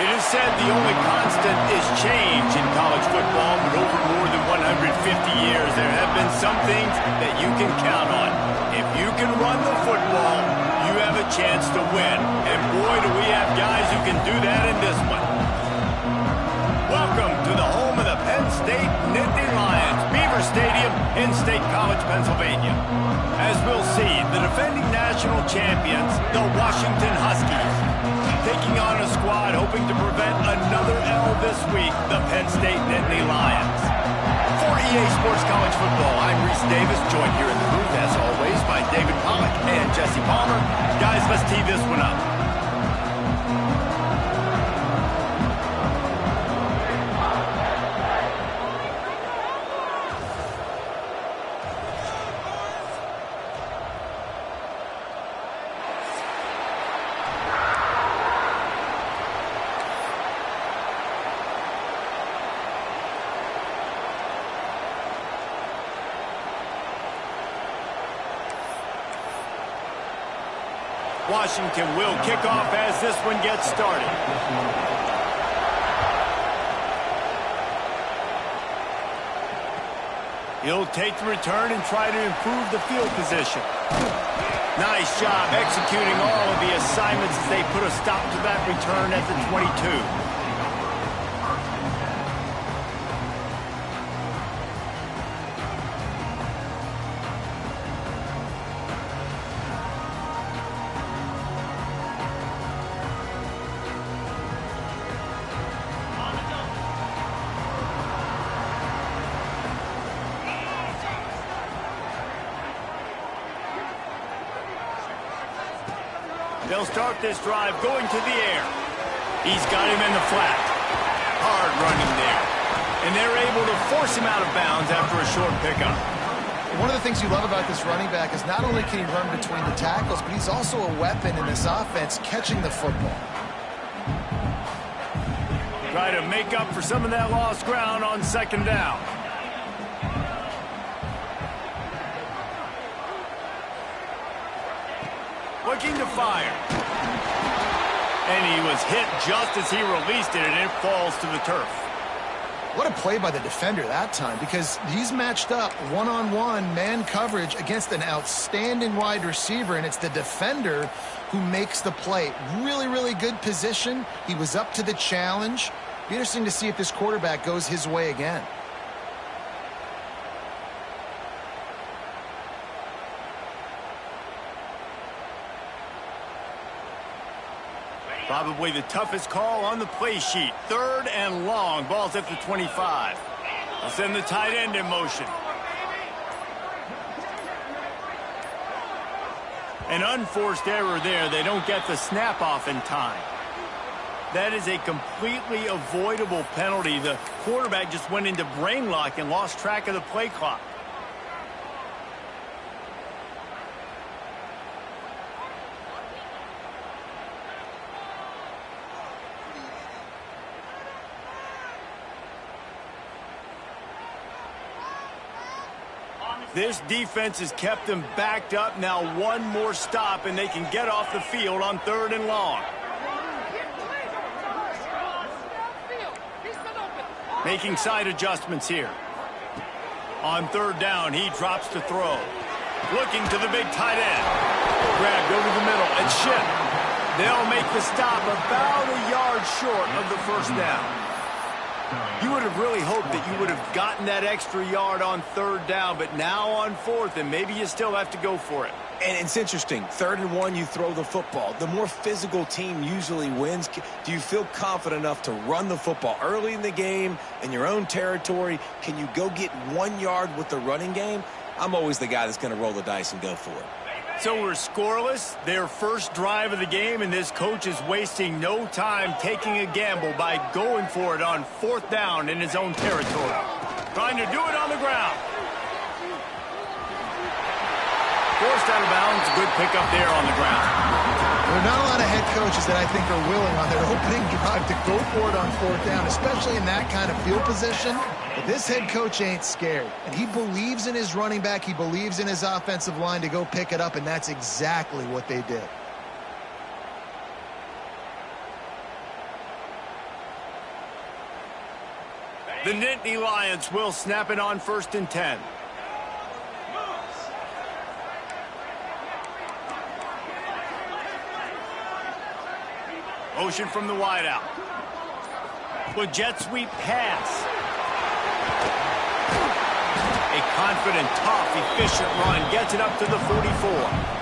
It is said the only constant is change in college football, but over more than 150 years, there have been some things that you can count on. If you can run the football, you have a chance to win. And boy, do we have guys who can do that in this one. Welcome to the home of the Penn State Nittany Lions, Beaver Stadium in State College, Pennsylvania. As we'll see, the defending national champions, the Washington Huskies, taking on a squad hoping to prevent another L this week, the Penn State Nittany Lions. For EA Sports College Football, I'm Reese Davis, joined here in the booth, as always, by David Pollack and Jesse Palmer. Guys, let's tee this one up. Washington will kick off as this one gets started. He'll take the return and try to improve the field position. Nice job executing all of the assignments as they put a stop to that return at the 22. They'll start this drive going to the air. He's got him in the flat. Hard running there. And they're able to force him out of bounds after a short pickup. One of the things you love about this running back is not only can he run between the tackles, but he's also a weapon in this offense catching the football. Try to make up for some of that lost ground on second down. Looking to fire. And he was hit just as he released it, and it falls to the turf. What a play by the defender that time, because he's matched up one-on-one man coverage against an outstanding wide receiver, and it's the defender who makes the play. Really, really good position. He was up to the challenge. Be interesting to see if this quarterback goes his way again. Probably the toughest call on the play sheet. Third and long. Ball's at the 25. They'll send the tight end in motion. An unforced error there. They don't get the snap off in time. That is a completely avoidable penalty. The quarterback just went into brain lock and lost track of the play clock. This defense has kept them backed up. Now one more stop, and they can get off the field on third and long. Making side adjustments here. On third down, he drops to throw. Looking to the big tight end. Grabbed over the middle and shipped. They'll make the stop about a yard short of the first down. You would have really hoped that you would have gotten that extra yard on third down, but now on fourth, and maybe you still have to go for it. And it's interesting. 3rd and 1, you throw the football. The more physical team usually wins. Do you feel confident enough to run the football early in the game in your own territory? Can you go get 1 yard with the running game? I'm always the guy that's going to roll the dice and go for it. So we're scoreless, their first drive of the game, and this coach is wasting no time taking a gamble by going for it on 4th down in his own territory. Trying to do it on the ground. Forced out of bounds, good pickup there on the ground. There are not a lot of head coaches that I think are willing on their opening drive to go for it on 4th down, especially in that kind of field position. But this head coach ain't scared, and he believes in his running back. He believes in his offensive line to go pick it up, and that's exactly what they did. The Nittany Lions will snap it on 1st and 10. Motion from the wideout. With jet sweep pass. A confident, tough, efficient run gets it up to the 44.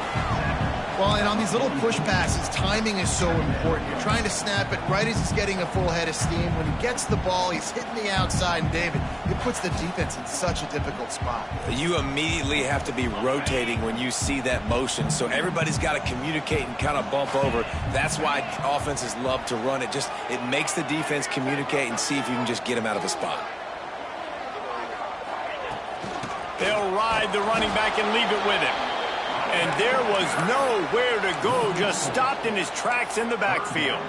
Well, and on these little push passes, timing is so important. You're trying to snap it right as he's getting a full head of steam. When he gets the ball, he's hitting the outside, and David, it puts the defense in such a difficult spot. You immediately have to be rotating when you see that motion, so everybody's got to communicate and kind of bump over. That's why offenses love to run it. It makes the defense communicate and see if you can just get him out of a spot. They'll ride the running back and leave it with him. And there was nowhere to go, just stopped in his tracks in the backfield.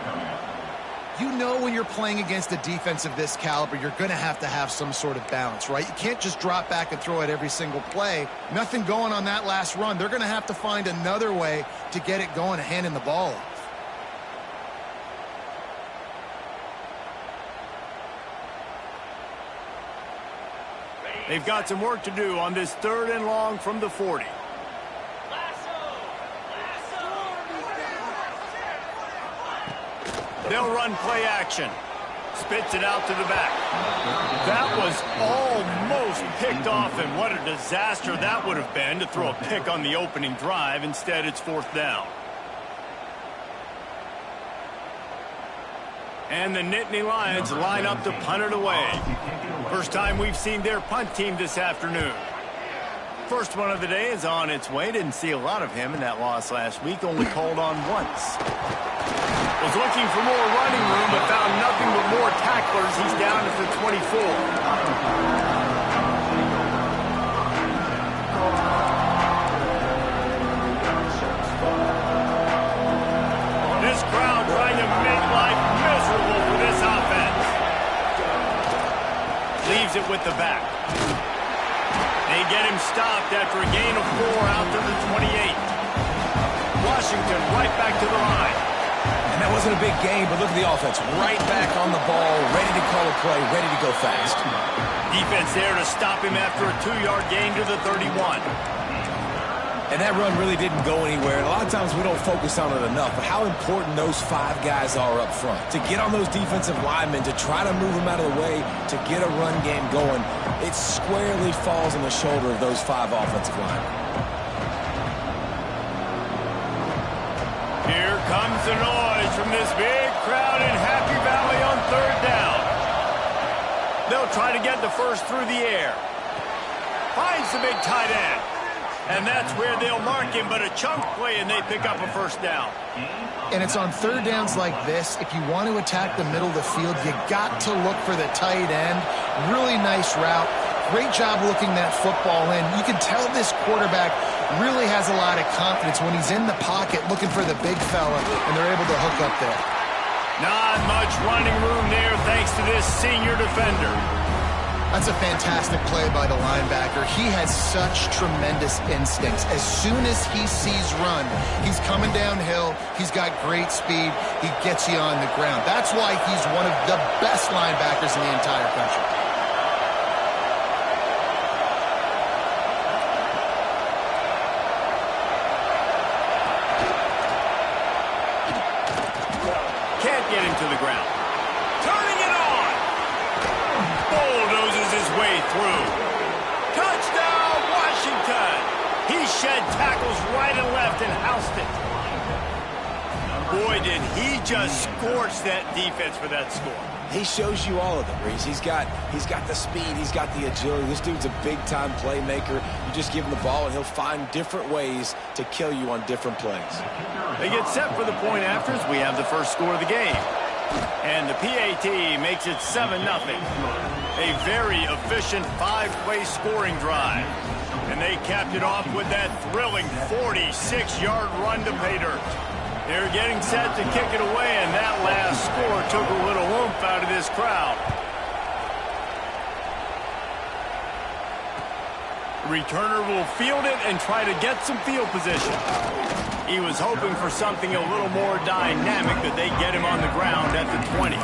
You know when you're playing against a defense of this caliber, you're going to have some sort of balance, right? You can't just drop back and throw it every single play. Nothing going on that last run. They're going to have to find another way to get it going and handing the ball off. They've got some work to do on this 3rd and long from the 40. They'll run play action. Spits it out to the back. That was almost picked off, and what a disaster that would have been to throw a pick on the opening drive. Instead, it's 4th down. And the Nittany Lions line up to punt it away. First time we've seen their punt team this afternoon. First one of the day is on its way. Didn't see a lot of him in that loss last week. Only called on once. Was looking for more running room, but found nothing but more tacklers. He's down at the 24. This crowd trying to make life miserable for this offense. Leaves it with the back. They get him stopped after a gain of 4 out to the 28. Washington right back to the line. And that wasn't a big game, but look at the offense. Right back on the ball, ready to call a play, ready to go fast. Defense there to stop him after a 2-yard gain to the 31. And that run really didn't go anywhere. And a lot of times we don't focus on it enough, but how important those 5 guys are up front. To get on those defensive linemen, to try to move them out of the way, to get a run game going, it squarely falls on the shoulder of those 5 offensive linemen. Here comes the noise from this big crowd in Happy Valley on 3rd down. They'll try to get the first through the air. Finds the big tight end. And that's where they'll mark him, but a chunk play, and they pick up a 1st down. And it's on 3rd downs like this. If you want to attack the middle of the field, you got to look for the tight end. Really nice route. Great job looking that football in. You can tell this quarterback really has a lot of confidence when he's in the pocket looking for the big fella, and they're able to hook up there. Not much running room there thanks to this senior defender. That's a fantastic play by the linebacker. He has such tremendous instincts. As soon as he sees run, he's coming downhill. He's got great speed. He gets you on the ground. That's why he's one of the best linebackers in the entire country. Can't get him to the ground. Turning it on. Bulldozes his way through. Touchdown, Washington. He shed tackles right and left and housed it. Boy, did he just scorch that defense for that score. He shows you all of it, Reese. He's got the speed. He's got the agility. This dude's a big-time playmaker. You just give him the ball, and he'll find different ways to kill you on different plays. They get set for the point afters. We have the first score of the game. And the PAT makes it 7-0. A very efficient 5-play scoring drive. And they capped it off with that thrilling 46-yard run to pay dirt. They're getting set to kick it away, and that last score took a little oomph out of this crowd. The returner will field it and try to get some field position. He was hoping for something a little more dynamic, that they get him on the ground at the 20.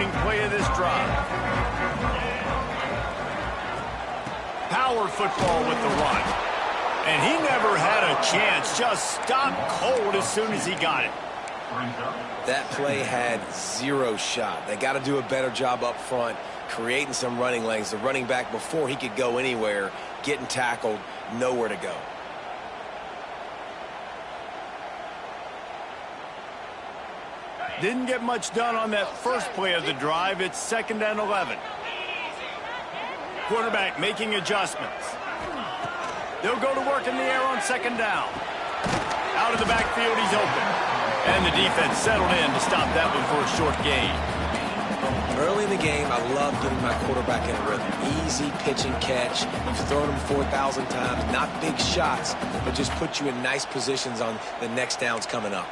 opening play of this drive. Power football with the run. And he never had a chance. Just stopped cold as soon as he got it. That play had zero shot. They got to do a better job up front, creating some running lanes. The running back, before he could go anywhere, getting tackled, nowhere to go. Didn't get much done on that first play of the drive. It's 2nd and 11. Quarterback making adjustments. They'll go to work in the air on 2nd down. Out of the backfield, he's open. And the defense settled in to stop that one for a short gain. Early in the game, I love getting my quarterback in a rhythm. Easy pitch and catch. You've thrown them 4,000 times. Not big shots, but just put you in nice positions on the next downs coming up.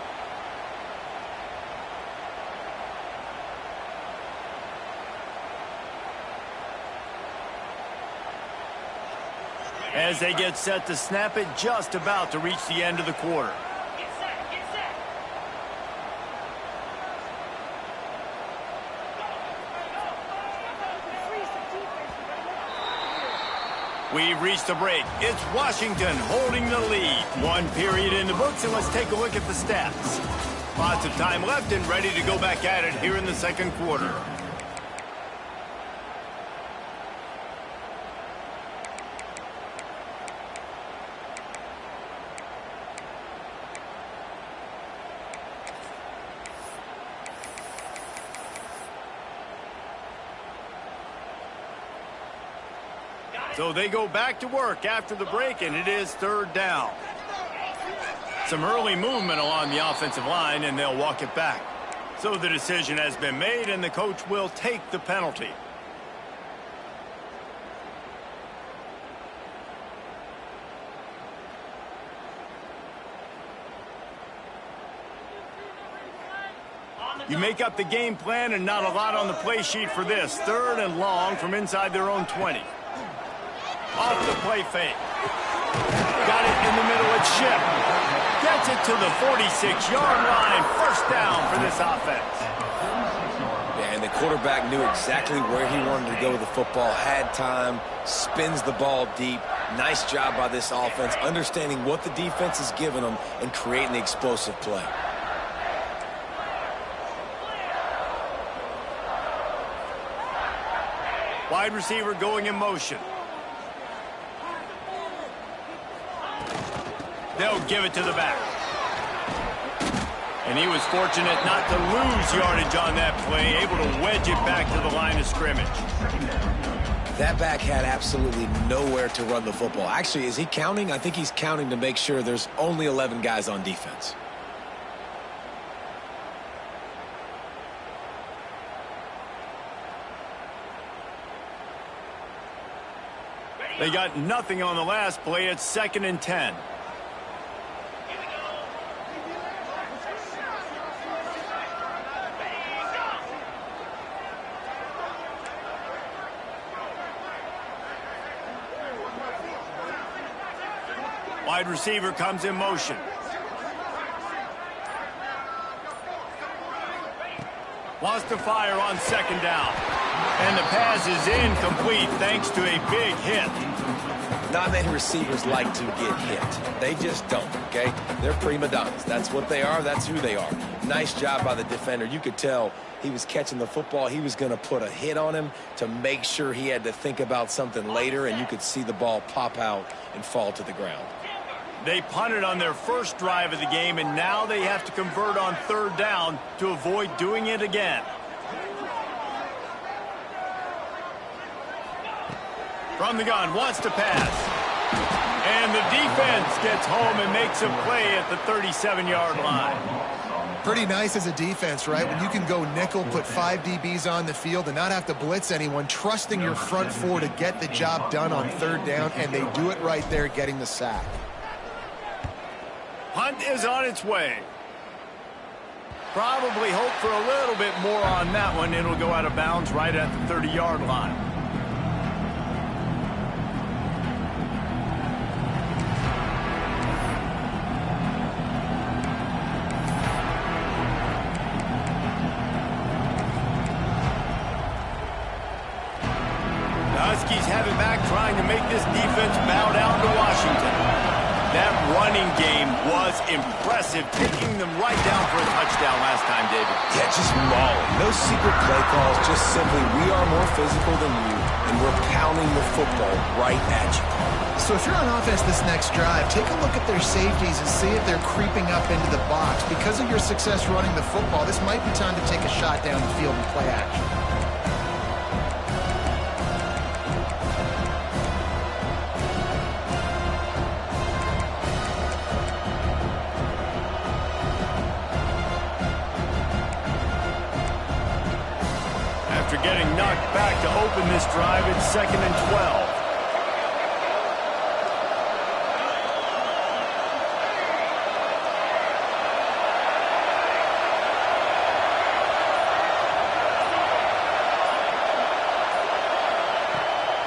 As they get set to snap it, just about to reach the end of the quarter. We've reached the break. It's Washington holding the lead. One period in the books, and let's take a look at the stats. Lots of time left and ready to go back at it here in the 2nd quarter. So they go back to work after the break, and it is 3rd down. Some early movement along the offensive line, and they'll walk it back. So the decision has been made, and the coach will take the penalty. You make up the game plan, and not a lot on the play sheet for this. 3rd and long from inside their own 20. Off the play fake. Got it in the middle at Ship. Gets it to the 46-yard line. 1st down for this offense. Yeah, and the quarterback knew exactly where he wanted to go with the football, had time, spins the ball deep. Nice job by this offense, understanding what the defense is giving them and creating the explosive play. Wide receiver going in motion. They'll give it to the back. And he was fortunate not to lose yardage on that play, able to wedge it back to the line of scrimmage. That back had absolutely nowhere to run the football. Actually, is he counting? I think he's counting to make sure there's only 11 guys on defense. They got nothing on the last play. It's 2nd and 10. Wide receiver comes in motion. Wants to fire on 2nd down. And the pass is incomplete thanks to a big hit. Not many receivers like to get hit. They just don't, okay? They're prima donnas. That's what they are. That's who they are. Nice job by the defender. You could tell he was catching the football. He was going to put a hit on him to make sure he had to think about something later, and you could see the ball pop out and fall to the ground. They punted on their first drive of the game, and now they have to convert on 3rd down to avoid doing it again. From the gun, wants to pass. And the defense gets home and makes a play at the 37-yard line. Pretty nice as a defense, right? When you can go nickel, put 5 DBs on the field and not have to blitz anyone, trusting your front 4 to get the job done on 3rd down, and they do it right there, getting the sack. Punt is on its way. Probably hope for a little bit more on that one. It'll go out of bounds right at the 30-yard line. he's having back trying to make this defense bow down to Washington. That running game was impressive, taking them right down for a touchdown last time, David. Yeah, just mauling. No secret play calls, just simply we are more physical than you, and we're pounding the football right at you. So if you're on offense this next drive, take a look at their safeties and see if they're creeping up into the box. Because of your success running the football, this might be time to take a shot down the field and play action. After getting knocked back to open this drive, it's 2nd and 12.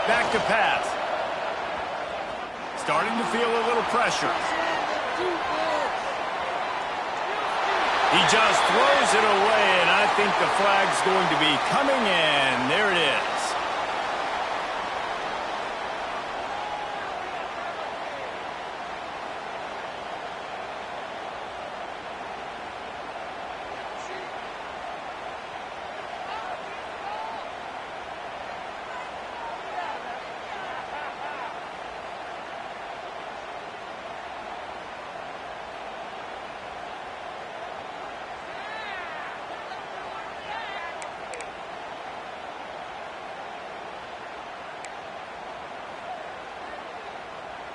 Back to pass. Starting to feel a little pressure. He just throws it away, and I think the flag's going to be coming in. There it is.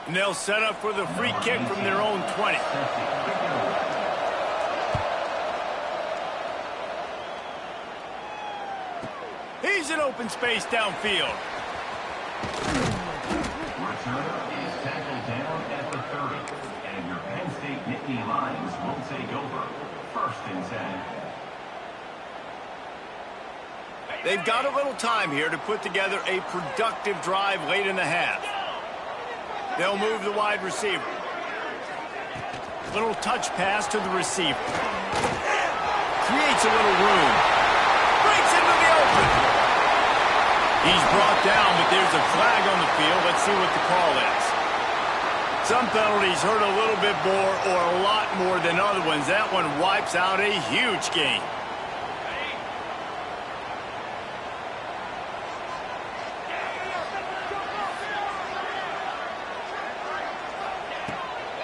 And they'll set up for the free kick from their own 20. He's in open space downfield. Returner is tackled down at the 30. And your Penn State Nittany Lions will take over. 1st and 10. They've got a little time here to put together a productive drive late in the half. They'll move the wide receiver. Little touch pass to the receiver. Creates a little room. Breaks into the open. He's brought down, but there's a flag on the field. Let's see what the call is. Some penalties hurt a little bit more or a lot more than other ones. That one wipes out a huge game.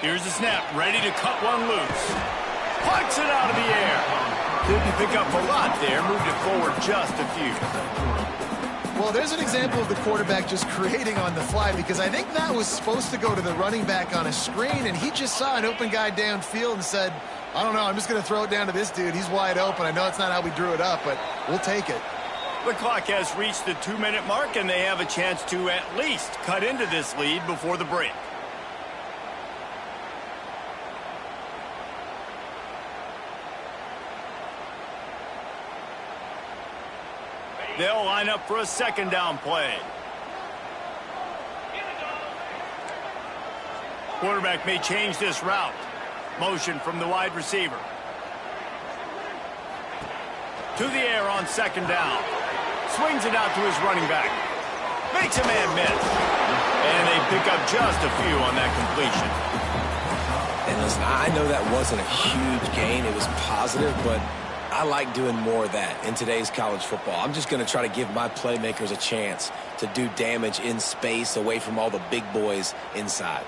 Here's the snap, ready to cut one loose. Punts it out of the air. Didn't pick up a lot there, moved it forward just a few. Well, there's an example of the quarterback just creating on the fly, because I think that was supposed to go to the running back on a screen, and he just saw an open guy downfield and said, I don't know, I'm just going to throw it down to this dude. He's wide open. I know it's not how we drew it up, but we'll take it. The clock has reached the 2-minute mark, and they have a chance to at least cut into this lead before the break. They'll line up for a 2nd down play. Quarterback may change this route. Motion from the wide receiver. To the air on 2nd down. Swings it out to his running back. Makes a man miss. And they pick up just a few on that completion. And listen, I know that wasn't a huge gain. It was positive, but I like doing more of that in today's college football. I'm just going to try to give my playmakers a chance to do damage in space away from all the big boys inside.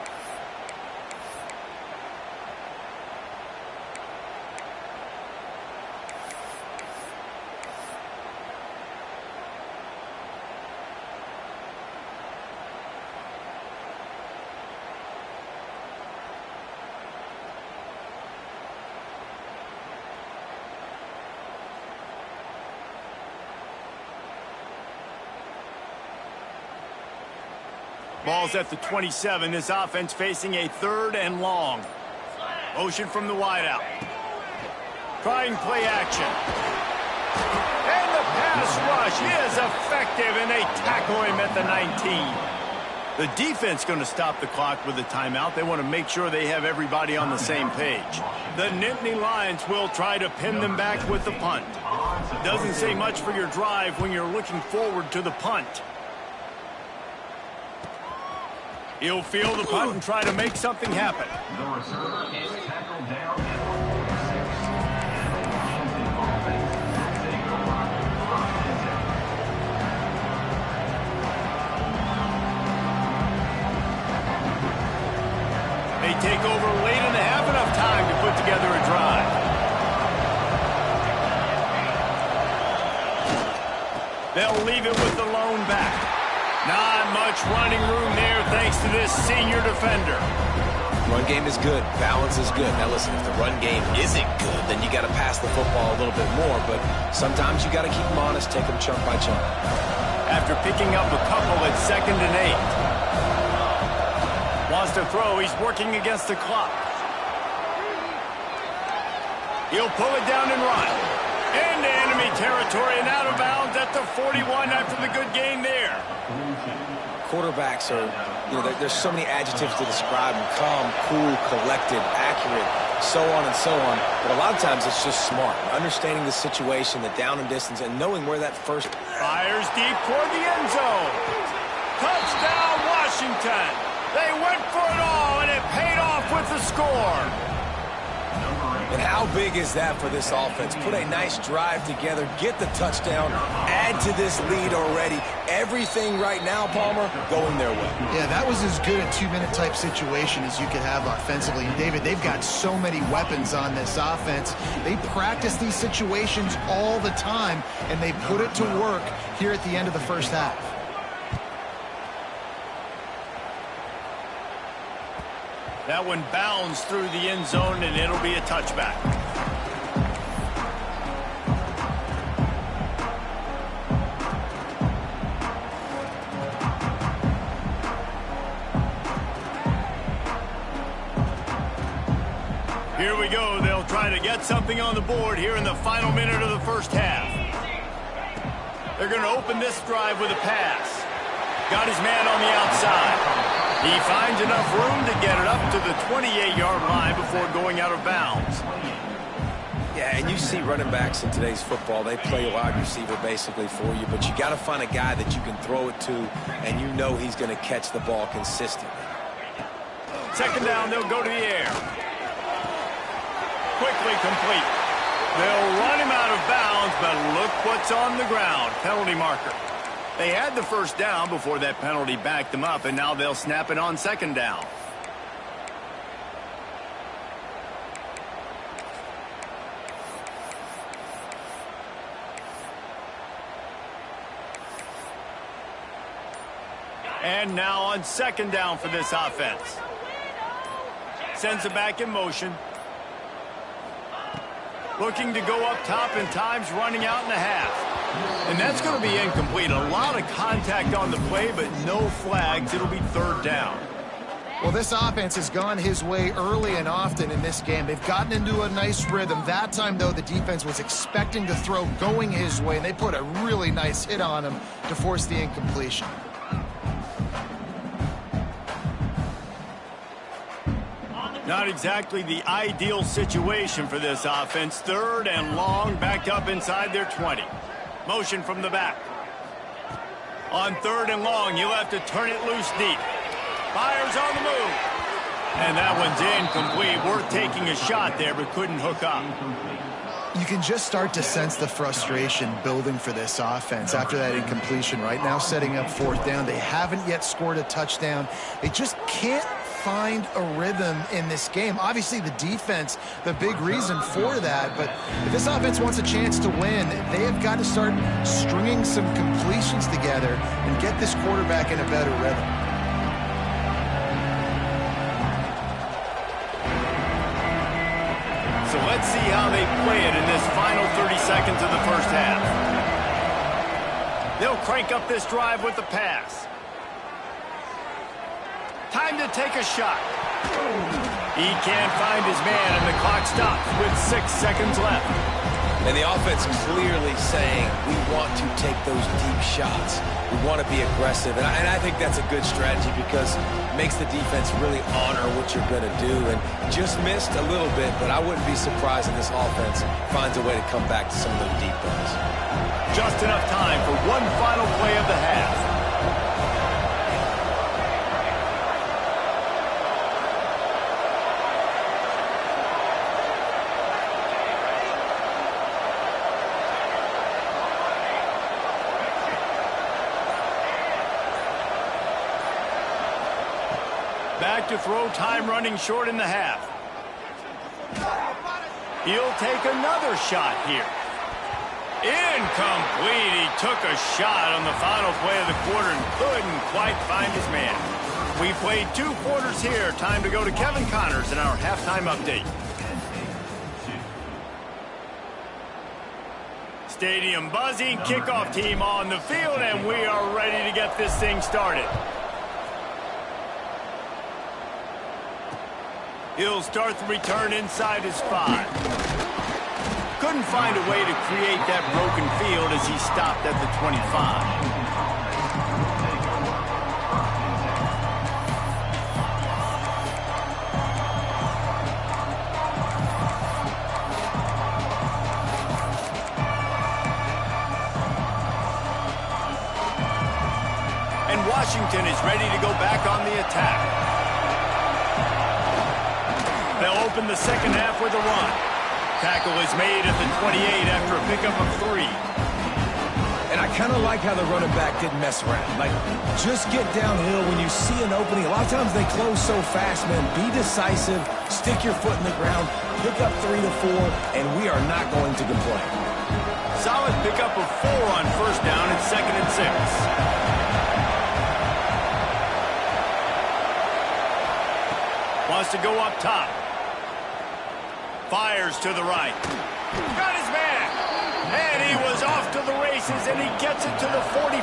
Ball's at the 27. This offense facing a 3rd and long. Motion from the wideout. Trying play action. And the pass rush is effective, and they tackle him at the 19. The defense going to stop the clock with a timeout. They want to make sure they have everybody on the same page. The Nittany Lions will try to pin them back with the punt. Doesn't say much for your drive when you're looking forward to the punt. He'll field the punt and try to make something happen. The returner is tackled down at the 46. And the Washington offense will take over 1st and 10. They take over late in the half, enough time to put together a drive. They'll leave it with the lone back. Not much running room there thanks to this senior defender. Run game is good. Balance is good. Now listen, if the run game isn't good, then you got to pass the football a little bit more. But sometimes you got to keep them honest, take them chunk by chunk. After picking up a couple at 2nd and 8. Wants to throw. He's working against the clock. He'll pull it down and run. Into enemy territory and out of bounds at the 41 after the good gain there. Quarterbacks are, there's so many adjectives to describe them. Calm, cool, collected, accurate, so on and so on. But a lot of times it's just smart. Understanding the situation, the down and distance, and knowing where that first... Fires deep toward the end zone. Touchdown, Washington. They went for it all, and it paid off with the score. And how big is that for this offense? Put a nice drive together, get the touchdown, add to this lead already. Everything right now, Palmer, going their way. Yeah, that was as good a 2-minute type situation as you could have offensively. And David, they've got so many weapons on this offense. They practice these situations all the time, and they put it to work here at the end of the first half. That one bounds through the end zone, and it'll be a touchback. Here we go. They'll try to get something on the board here in the final minute of the first half. They're going to open this drive with a pass. Got his man on the outside. He finds enough room to get it up to the 28-yard line before going out of bounds. Yeah, and you see running backs in today's football, they play wide receiver basically for you, but you got to find a guy that you can throw it to, and you know he's going to catch the ball consistently. 2nd down, they'll go to the air. Quickly complete. They'll run him out of bounds, but look what's on the ground. Penalty marker. They had the first down before that penalty backed them up, and now they'll snap it on 2nd down. And now on 2nd down for this offense. Sends it back in motion. Looking to go up top, and time's running out in the half. And that's going to be incomplete. A lot of contact on the play, but no flags. It'll be 3rd down. Well, this offense has gone his way early and often in this game. They've gotten into a nice rhythm. That time, though, the defense was expecting to throw going his way, and they put a really nice hit on him to force the incompletion. Not exactly the ideal situation for this offense. 3rd and long, backed up inside their 20. Motion from the back. On 3rd and long, you'll have to turn it loose deep. Fires on the move. And that one's incomplete. Worth taking a shot there, but couldn't hook up. You can just start to sense the frustration building for this offense after that incompletion. Right now, setting up 4th down. They haven't yet scored a touchdown. They just can't find a rhythm in this game. Obviously, the defense, the big reason for that. But if this offense wants a chance to win, they have got to start stringing some completions together and get this quarterback in a better rhythm. So let's see how they play it in this final 30 seconds of the first half. They'll crank up this drive with the pass. Time to take a shot. He can't find his man, and the clock stops with 6 seconds left. And the offense clearly saying, we want to take those deep shots. We want to be aggressive. And I think that's a good strategy because it makes the defense really honor what you're going to do. And just missed a little bit, but I wouldn't be surprised if this offense finds a way to come back to some of those deep ones. Just enough time for one final play of the half. Back to throw, time running short in the half. He'll take another shot here. Incomplete. He took a shot on the final play of the quarter and couldn't quite find his man. We played 2 quarters here. Time to go to Kevin Connors in our halftime update. Stadium buzzing, kickoff team on the field, and we are ready to get this thing started. He'll start the return inside his 5. Couldn't find a way to create that broken field as he stopped at the 25. And Washington is ready to go back on the attack. They'll open the second half with a run. Tackle is made at the 28 after a pickup of 3. And I kind of like how the running back didn't mess around. Like, just get downhill when you see an opening. A lot of times they close so fast, man. Be decisive, stick your foot in the ground, pick up 3 to 4, and we are not going to complain. Solid pickup of 4 on first down and 2nd and 6. Wants to go up top. Fires to the right. Got his man. And he was off to the races, and he gets it to the 45.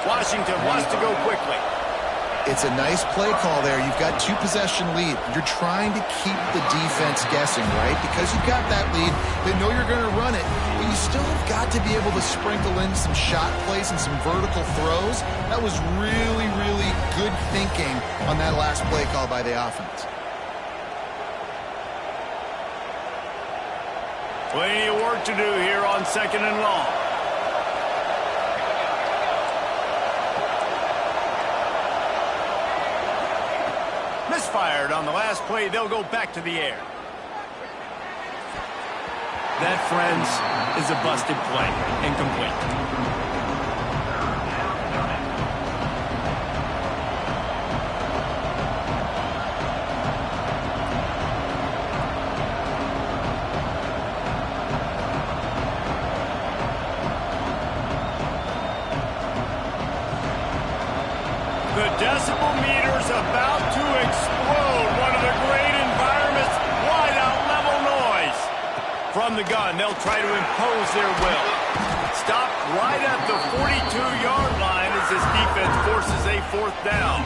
Washington wants to go quickly. It's a nice play call there. You've got 2-possession lead. You're trying to keep the defense guessing, right? Because you've got that lead. They know you're going to run it. But you still have got to be able to sprinkle in some shot plays and some vertical throws. That was really, really good thinking on that last play call by the offense. Plenty of work to do here on 2nd and long. Misfired on the last play. They'll go back to the air. That, friends, is a busted play. Incomplete. The decibel meter's about to explode. One of the great environments, wide out level noise. From the gun, they'll try to impose their will. Stopped right at the 42-yard line as this defense forces a 4th down.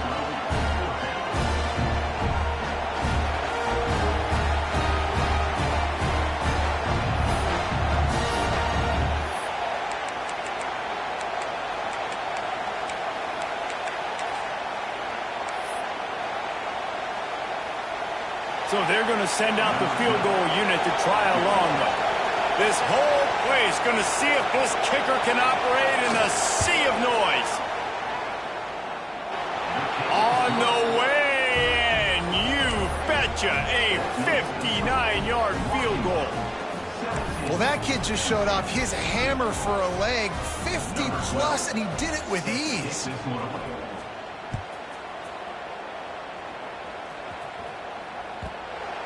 So they're going to send out the field goal unit to try a long one. This whole place going to see if this kicker can operate in a sea of noise. On the way, and you betcha, a 59-yard field goal. Well, that kid just showed off his hammer for a leg, 50-plus, and he did it with ease.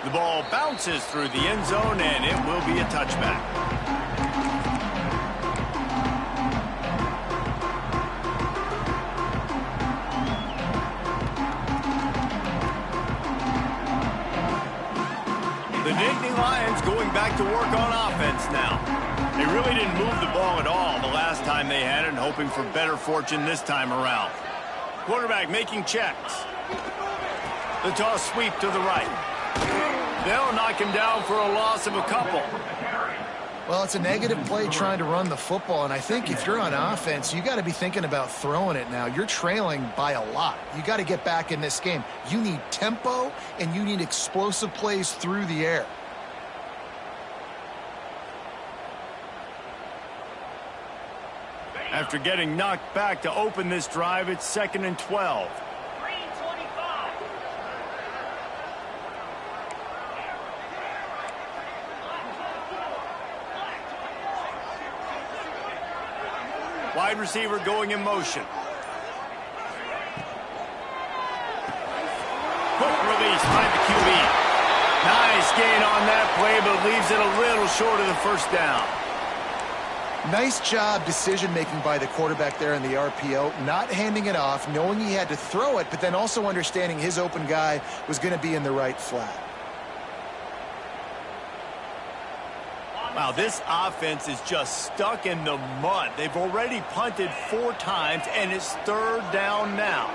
The ball bounces through the end zone, and it will be a touchback. The Nittany Lions going back to work on offense now. They really didn't move the ball at all the last time they had it, and hoping for better fortune this time around. Quarterback making checks. The toss sweep to the right. They'll knock him down for a loss of a couple. Well, it's a negative play trying to run the football, and I think if you're on offense, you got to be thinking about throwing it now. You're trailing by a lot. You got to get back in this game. You need tempo, and you need explosive plays through the air. After getting knocked back to open this drive, it's 2nd and 12. Wide receiver going in motion. release by the QB. Nice gain on that play, but leaves it a little short of the first down. Nice job decision-making by the quarterback there in the RPO, not handing it off, knowing he had to throw it, but then also understanding his open guy was going to be in the right flat. Wow, this offense is just stuck in the mud. They've already punted 4 times, and it's 3rd down now.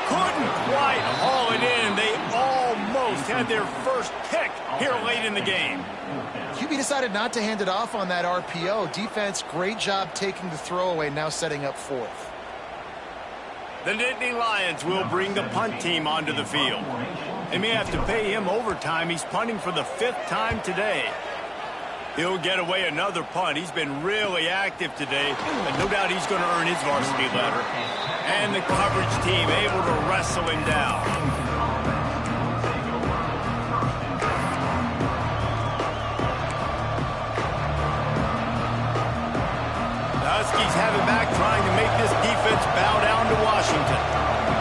Couldn't quite haul it in. They almost had their first pick here late in the game. QB decided not to hand it off on that RPO. Defense, great job taking the throwaway, now setting up 4th. The Nittany Lions will bring the punt team onto the field. They may have to pay him overtime. He's punting for the 5th time today. He'll get away another punt. He's been really active today, and no doubt he's going to earn his varsity letter. And the coverage team able to wrestle him down. The Huskies have it back, trying to make this defense bow down to Washington.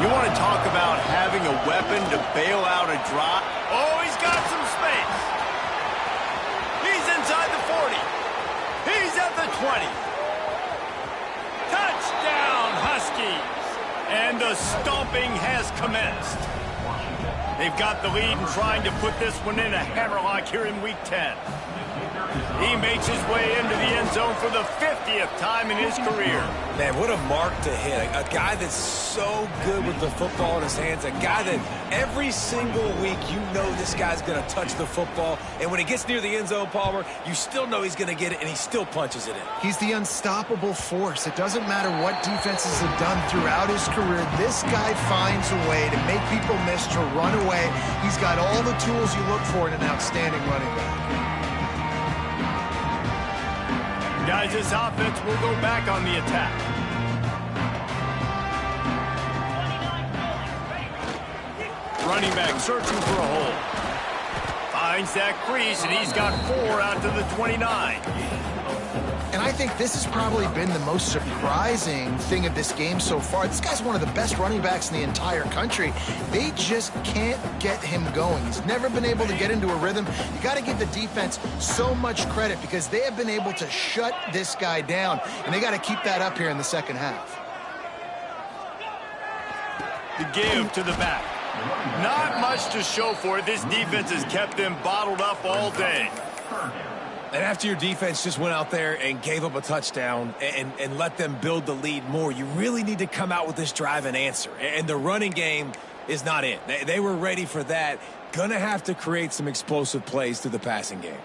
You want to talk about having a weapon to bail out a drop? Oh, he's got some space. He's inside the 40. He's at the 20. Touchdown, Huskies. And the stomping has commenced. They've got the lead and trying to put this one in a hammerlock here in Week 10. He makes his way into the end zone for the 50th time in his career. Man, what a mark to hit. A guy that's so good with the football in his hands. A guy that every single week you know this guy's going to touch the football. And when he gets near the end zone, Palmer, you still know he's going to get it, and he still punches it in. He's the unstoppable force. It doesn't matter what defenses have done throughout his career. This guy finds a way to make people miss, to run away. He's got all the tools you look for in an outstanding running back. Guys, this offense will go back on the attack. Running back searching for a hole. Finds that crease, and he's got 4 out to the 29. And I think this has probably been the most surprising thing of this game so far. This guy's one of the best running backs in the entire country. They just can't get him going. He's never been able to get into a rhythm. You got to give the defense so much credit because they have been able to shut this guy down, and they got to keep that up here in the second half. The give to the back. Not much to show for it. This defense has kept them bottled up all day. And after your defense just went out there and gave up a touchdown and let them build the lead more, you really need to come out with this drive and answer. And the running game is not it. They were ready for that. Gonna have to create some explosive plays through the passing game.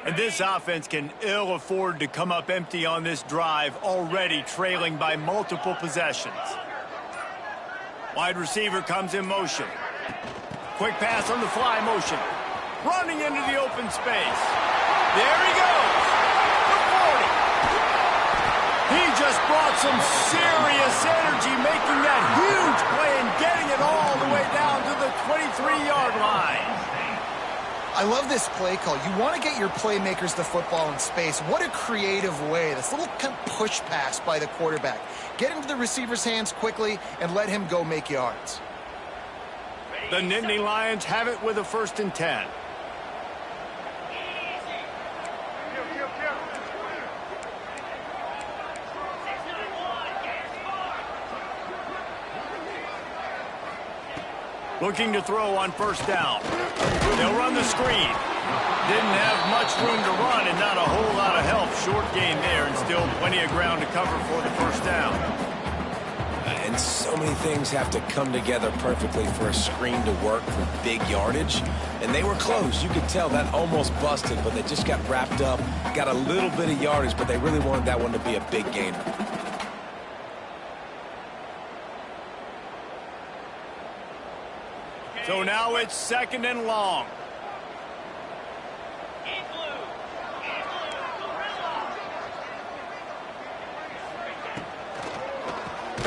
And this offense can ill afford to come up empty on this drive, already trailing by multiple possessions. Wide receiver comes in motion. Quick pass on the fly motion. Running into the open space. There he goes. The 40. He just brought some serious energy, making that huge play and getting it all the way down to the 23-yard line. I love this play call. You want to get your playmakers the football in space. What a creative way. This little kind of push pass by the quarterback. Get into the receiver's hands quickly and let him go make yards. The Nittany Lions have it with a 1st and 10. Looking to throw on 1st down. They'll run the screen. Didn't have much room to run and not a whole lot of help. Short gain there and still plenty of ground to cover for the 1st down. And so many things have to come together perfectly for a screen to work for big yardage. And they were close. You could tell that almost busted, but they just got wrapped up, got a little bit of yardage, but they really wanted that one to be a big gainer. So now it's 2nd and long.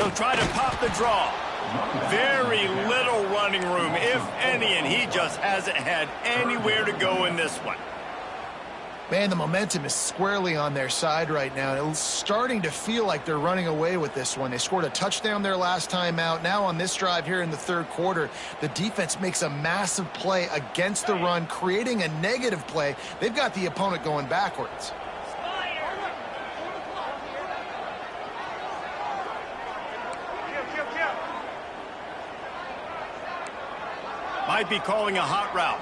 He'll try to pop the draw. Very little running room, if any, and he just hasn't had anywhere to go in this one. Man, the momentum is squarely on their side right now. It's starting to feel like they're running away with this one. They scored a touchdown their last time out. Now on this drive here in the third quarter, the defense makes a massive play against the run, creating a negative play. They've got the opponent going backwards. Might be calling a hot route.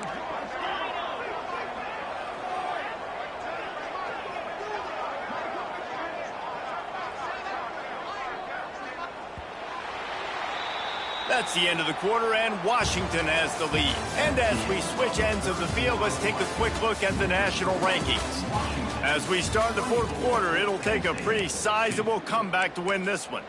That's the end of the quarter, and Washington has the lead. And as we switch ends of the field, let's take a quick look at the national rankings. As we start the fourth quarter, it'll take a pretty sizable comeback to win this one.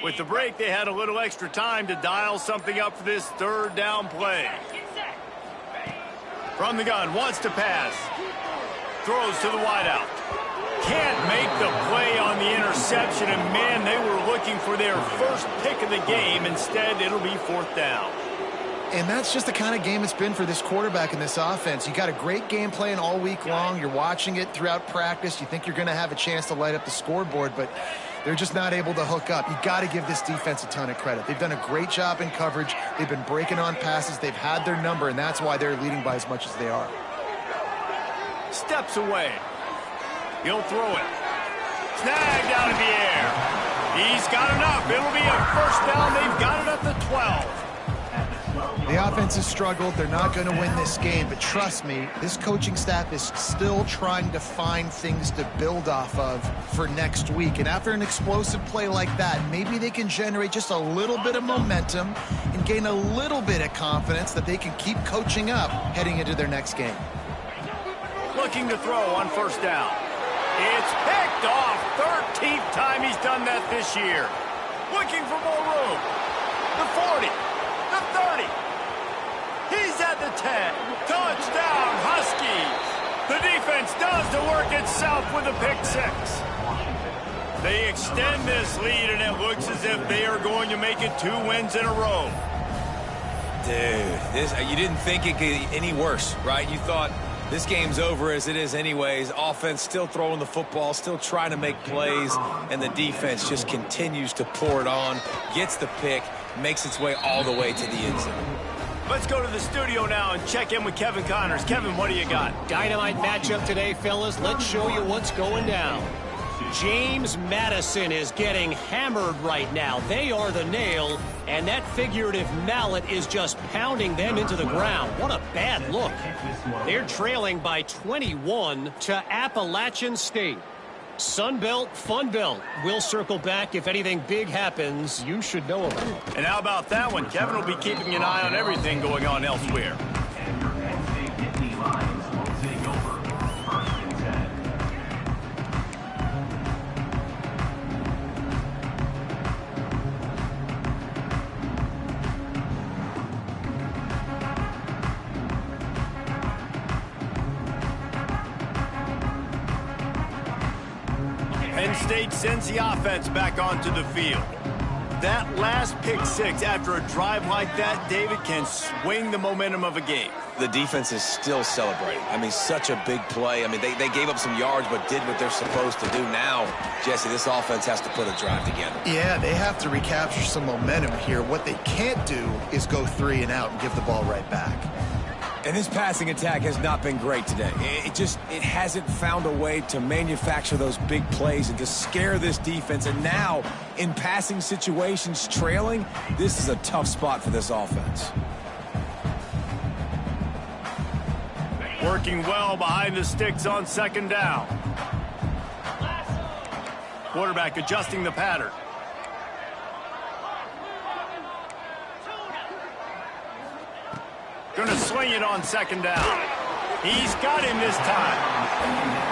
With the break, they had a little extra time to dial something up for this third down play. From the gun, wants to pass. Throws to the wideout. Can't make the play on the interception, and man, they were looking for their first pick of the game. Instead, it'll be fourth down. And that's just the kind of game it's been for this quarterback in this offense. You got a great game plan all week long. You're watching it throughout practice. You think you're going to have a chance to light up the scoreboard, but they're just not able to hook up. You got to give this defense a ton of credit. They've done a great job in coverage. They've been breaking on passes. They've had their number, and that's why they're leading by as much as they are. Steps away. He'll throw it. Snagged out of the air. He's got enough. It'll be a first down. They've got it at the 12. The offense has struggled. They're not going to win this game, but trust me, this coaching staff is still trying to find things to build off of for next week. And after an explosive play like that, maybe they can generate just a little bit of momentum and gain a little bit of confidence that they can keep coaching up heading into their next game. Looking to throw on first down. It's picked off. 13th time he's done that this year. Looking for more room. The 40. The 30. He's at the 10. Touchdown, Huskies. The defense does the work itself with a pick six. They extend this lead, and it looks as if they are going to make it 2 wins in a row. Dude, you didn't think it could get any worse, right? You thought this game's over as it is anyways. Offense still throwing the football, still trying to make plays, and the defense just continues to pour it on, gets the pick, makes its way all the way to the end zone. Let's go to the studio now and check in with Kevin Connors. Kevin, what do you got? Dynamite matchup today, fellas. Let's show you what's going down. James Madison is getting hammered right now. They are the nail, and that figurative mallet is just pounding them into the ground. What a bad look. They're trailing by 21 to Appalachian State. Sunbelt, Funbelt. We'll circle back if anything big happens you should know about it. And how about that one? Kevin will be keeping an eye on everything going on elsewhere. And your Penn State Nittany Lions will take over. First and 10. Penn State sends the offense back onto the field. That last pick six after a drive like that, David, can swing the momentum of a game. The defense is still celebrating. I mean, such a big play. I mean, they gave up some yards but did what they're supposed to do. Now, Jesse, this offense has to put a drive together. Yeah, they have to recapture some momentum here. What they can't do is go 3 and out and give the ball right back. And this passing attack has not been great today. It hasn't found a way to manufacture those big plays and to scare this defense. And now, in passing situations, trailing, this is a tough spot for this offense. Working well behind the sticks on second down. Quarterback adjusting the pattern. Going to swing it on second down. He's got him this time.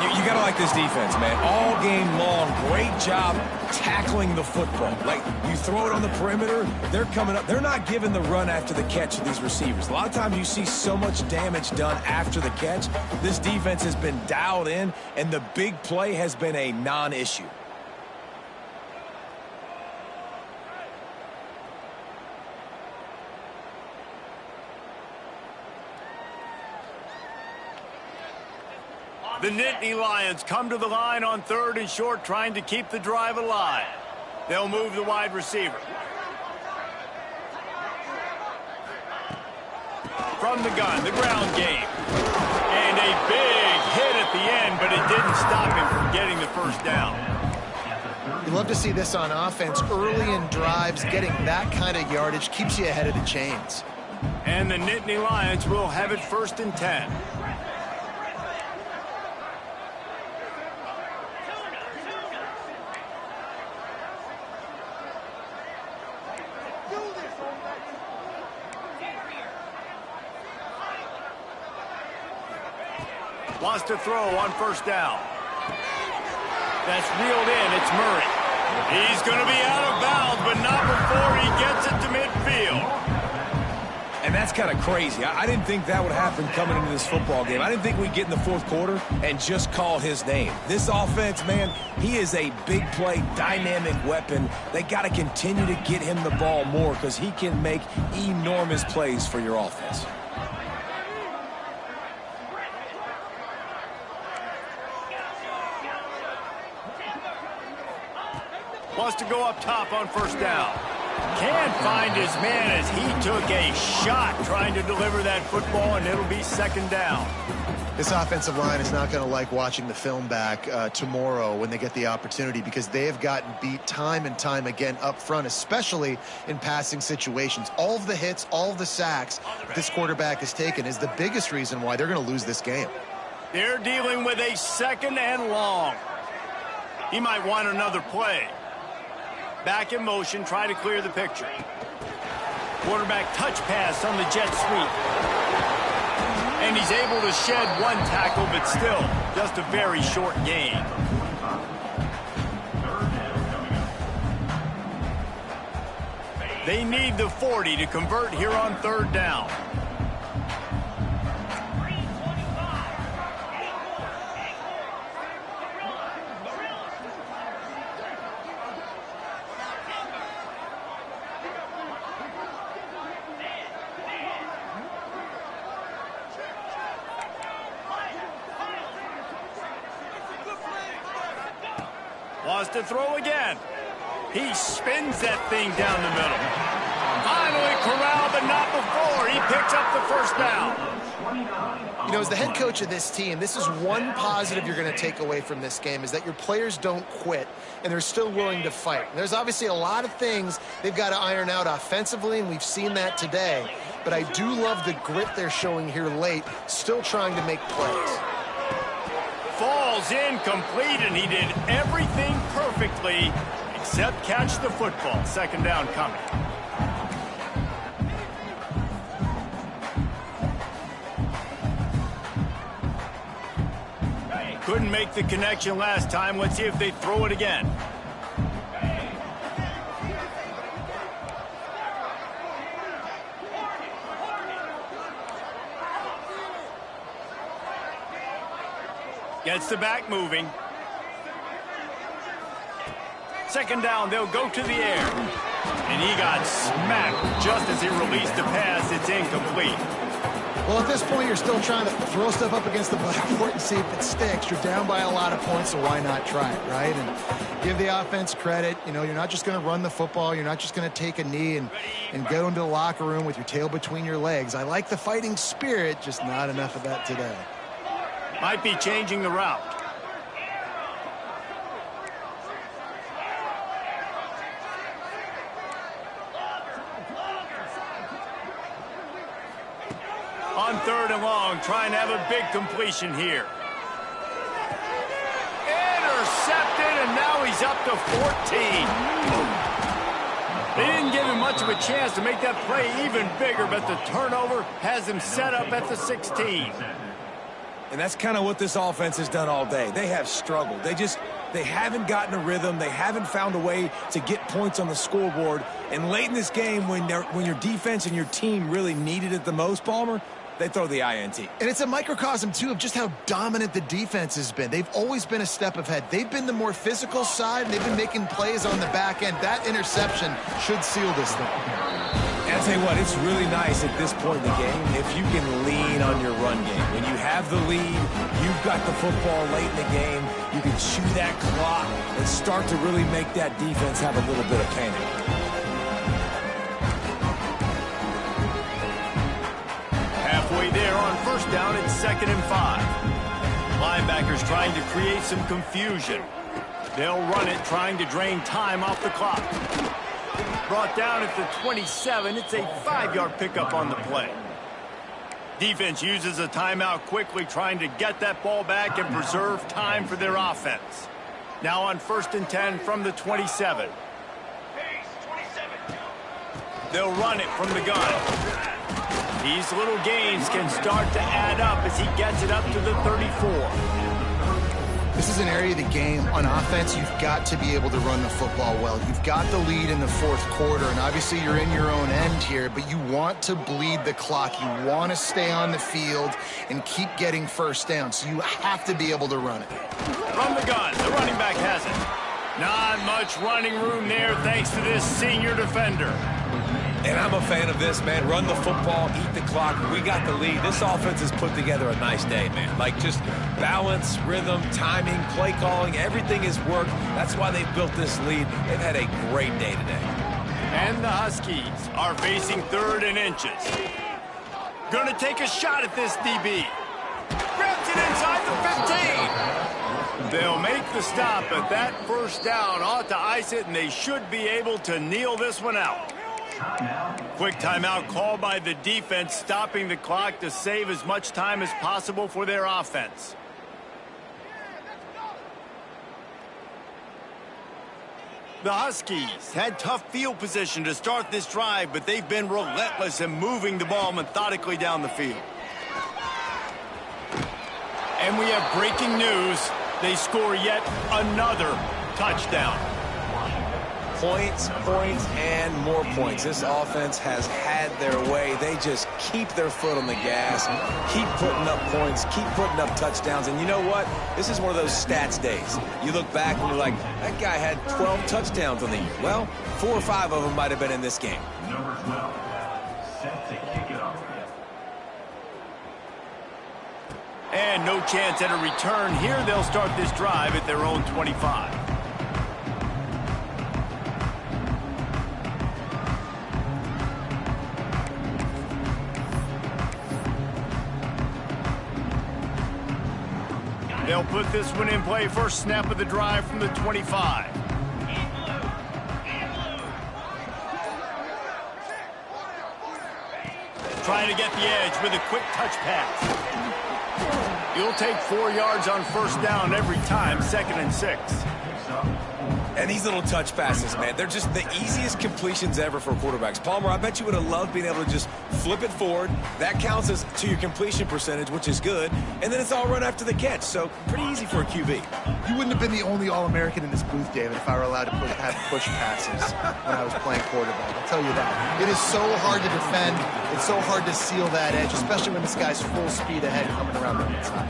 You got to like this defense, man. All game long, great job tackling the football. Like, you throw it on the perimeter, they're coming up. They're not giving the run after the catch to these receivers. A lot of times you see so much damage done after the catch. This defense has been dialed in, and the big play has been a non-issue. The Nittany Lions come to the line on 3rd and short, trying to keep the drive alive. They'll move the wide receiver. From the gun, the ground game. And a big hit at the end, but it didn't stop him from getting the first down. You love to see this on offense. Early in drives, getting that kind of yardage keeps you ahead of the chains. And the Nittany Lions will have it 1st and 10. Wants to throw on 1st down. That's reeled in. It's Murray. He's going to be out of bounds, but not before he gets it to midfield. And that's kind of crazy. I didn't think that would happen coming into this football game. I didn't think we'd get in the 4th quarter and just call his name. This offense, man, he is a big play, dynamic weapon. They got to continue to get him the ball more because he can make enormous plays for your offense. Wants to go up top on 1st down. Can't find his man as he took a shot trying to deliver that football, and it'll be 2nd down. This offensive line is not going to like watching the film back tomorrow when they get the opportunity, because they have gotten beat time and time again up front, especially in passing situations. All of the hits, all of the sacks this quarterback has taken is the biggest reason why they're going to lose this game. They're dealing with a 2nd and long. He might want another play. Back in motion, try to clear the picture. Quarterback touch pass on the jet sweep. And he's able to shed 1 tackle, but still just a very short gain. They need the 40 to convert here on 3rd down. Wants to throw again. He spins that thing down the middle. Finally corralled, but not before. He picks up the 1st down. You know, as the head coach of this team, this is one positive you're going to take away from this game, is that your players don't quit, and they're still willing to fight. There's obviously a lot of things they've got to iron out offensively, and we've seen that today. But I do love the grit they're showing here late, still trying to make plays. Falls incomplete, and he did everything perfectly except catch the football. 2nd down coming. Couldn't make the connection last time. Let's see if they throw it again. Gets the back moving. 2nd down, they'll go to the air. And he got smacked just as he released the pass. It's incomplete. Well, at this point, you're still trying to throw stuff up against the blackboard and see if it sticks. You're down by a lot of points, so why not try it, right? And give the offense credit. You know, you're not just going to run the football. You're not just going to take a knee and go into the locker room with your tail between your legs. I like the fighting spirit, just not enough of that today. Might be changing the route. On 3rd and long, trying to have a big completion here. Intercepted, and now he's up to 14. They didn't give him much of a chance to make that play even bigger, but the turnover has him set up at the 16. And that's kind of what this offense has done all day. They have struggled. They haven't gotten a rhythm. They haven't found a way to get points on the scoreboard. And late in this game, when your defense and your team really needed it the most, Palmer, they throw the INT. And it's a microcosm, too, of just how dominant the defense has been. They've always been a step ahead. They've been the more physical side, and they've been making plays on the back end. That interception should seal this thing. And I'll tell you what, it's really nice at this point in the game if you can lean on your run game. When you have the lead, you've got the football late in the game, you can chew that clock and start to really make that defense have a little bit of panic. Halfway there on first down, it's 2nd and 5. Linebackers trying to create some confusion. They'll run it, trying to drain time off the clock. Brought down at the 27. It's a 5-yard pickup on the play. Defense uses a timeout quickly, trying to get that ball back and preserve time for their offense. Now on 1st and 10 from the 27. They'll run it from the gun. These little gains can start to add up as he gets it up to the 34. This is an area of the game on offense you've got to be able to run the football well. You've got the lead in the 4th quarter, and obviously you're in your own end here, but you want to bleed the clock. You want to stay on the field and keep getting first down, so you have to be able to run it. From the gun, the running back has it. Not much running room there thanks to this senior defender. And I'm a fan of this, man. Run the football, eat the clock. We got the lead. This offense has put together a nice day, man. Like, just balance, rhythm, timing, play calling, everything has worked. That's why they've built this lead. They've had a great day today. And the Huskies are facing 3rd and inches. Gonna take a shot at this DB. Grabs it inside the 15. They'll make the stop, but that first down ought to ice it, and they should be able to kneel this one out. Quick timeout called by the defense, stopping the clock to save as much time as possible for their offense. The Huskies had tough field position to start this drive, but they've been relentless in moving the ball methodically down the field. And we have breaking news. They score yet another touchdown. Points, and more points. This offense has had their way. They just keep their foot on the gas, keep putting up points, keep putting up touchdowns. And you know what? This is one of those stats days. You look back and you're like, that guy had 12 touchdowns on the year. Well, 4 or 5 of them might have been in this game. Number 12, set to kick it off. And no chance at a return here. They'll start this drive at their own 25. They'll put this one in play. First snap of the drive from the 25. Trying to get the edge with a quick touch pass. You'll take 4 yards on first down every time, 2nd and 6. And these little touch passes, man, they're just the easiest completions ever for quarterbacks. Palmer, I bet you would have loved being able to just flip it forward. That counts as to your completion percentage, which is good. And then it's all run after the catch, so pretty easy for a QB. You wouldn't have been the only All-American in this booth, David, if I were allowed to have push passes when I was playing quarterback. I'll tell you that. It is so hard to defend. It's so hard to seal that edge, especially when this guy's full speed ahead coming around the inside.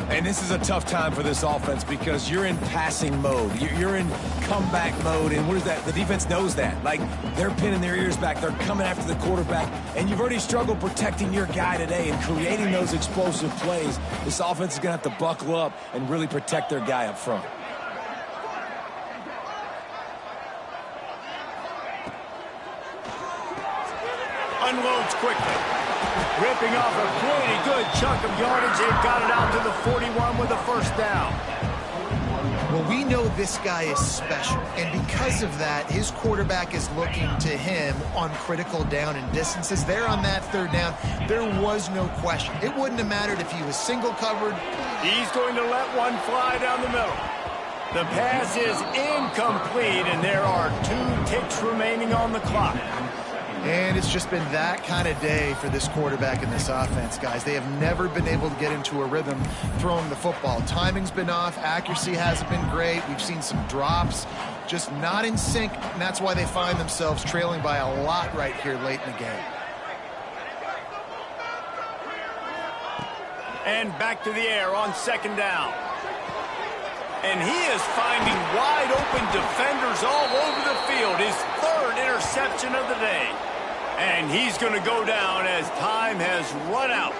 And this is a tough time for this offense because you're in passing mode. You're in comeback mode, and what is that? The defense knows that. Like, they're pinning their ears back. They're coming after the quarterback, and you've already struggled protecting your guy today and creating those explosive plays. This offense is going to have to buckle up and really protect their guy up front. Unloads quickly. Ripping off a pretty good chunk of yardage. They've got it out to the 41 with a first down. Well, we know this guy is special, and because of that, his quarterback is looking to him on critical down and distances. There on that 3rd down, there was no question. It wouldn't have mattered if he was single covered. He's going to let one fly down the middle. The pass is incomplete, and there are 2 ticks remaining on the clock. And it's just been that kind of day for this quarterback in this offense, guys. They have never been able to get into a rhythm throwing the football. Timing's been off. Accuracy hasn't been great. We've seen some drops, just not in sync, and that's why they find themselves trailing by a lot right here late in the game. And back to the air on 2nd down. And he is finding wide open defenders all over the field. His 3rd interception of the day. And he's going to go down as time has run out.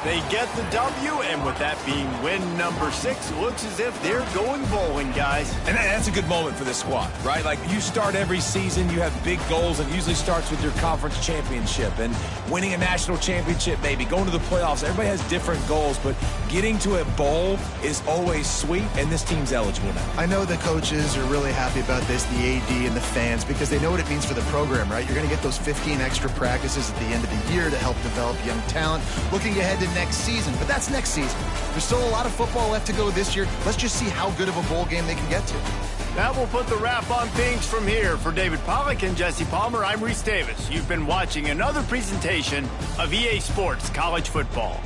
They get the W, and with that being win number 6, it looks as if they're going bowling, guys. And that's a good moment for this squad, right? Like, you start every season, you have big goals, and it usually starts with your conference championship and winning a national championship, maybe going to the playoffs. Everybody has different goals, but getting to a bowl is always sweet, and this team's eligible now. I know the coaches are really happy about this, the AD and the fans, because they know what it means for the program, right? You're going to get those 15 extra practices at the end of the year to help develop young talent. Looking ahead to next season, but that's next season. There's still a lot of football left to go this year. Let's just see how good of a bowl game they can get to. That will put the wrap on things from here. For David Pollack and Jesse Palmer, I'm Reese Davis. You've been watching another presentation of EA Sports College Football.